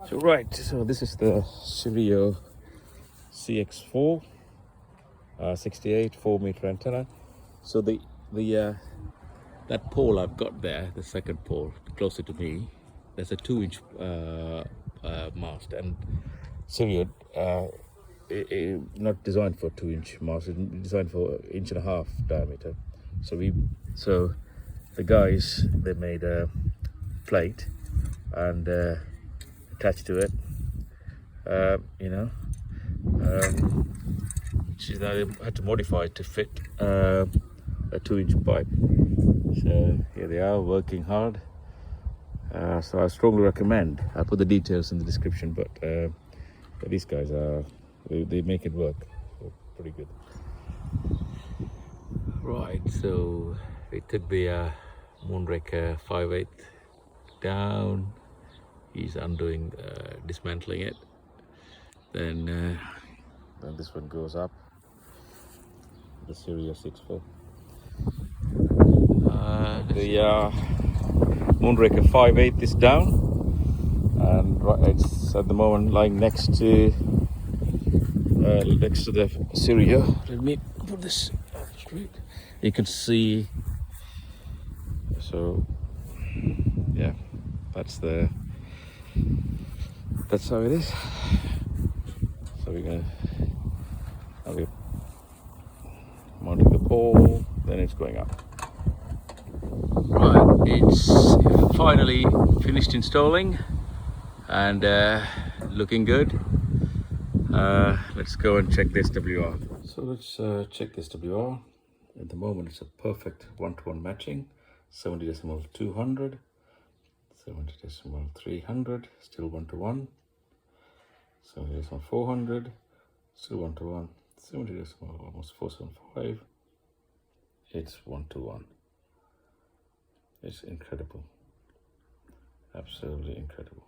So this is the Sirio CX4-68 4-meter antenna. So the that pole I've got there, the second pole closer to me, there's a 2-inch mast, and Sirio not designed for 2-inch mast, it's designed for 1.5 inch diameter. So the guys, they made a plate and attached to it, which is I had to modify it to fit a 2-inch pipe. So here they are, working hard. So I strongly recommend. I'll put the details in the description, but these guys they make it work. So pretty good. Right, so we took the Moonraker 5/8 down. He's undoing, dismantling it. Then this one goes up. The Sirio 6.4. The Moonraker 5/8 is down, and it's at the moment lying next to the Sirio. Let me put this straight. You can see. So yeah, that's how it is. So we're mounting the pole, then it's going up. Right, it's finally finished installing and looking good. Let's go and check this WR. So let's check this WR. At the moment it's a perfect 1-to-1 matching. 70.200, 70.300, still 1-to-1. 70.400, still 1-to-1. 70 almost 475. It's 1-to-1. It's incredible, absolutely incredible.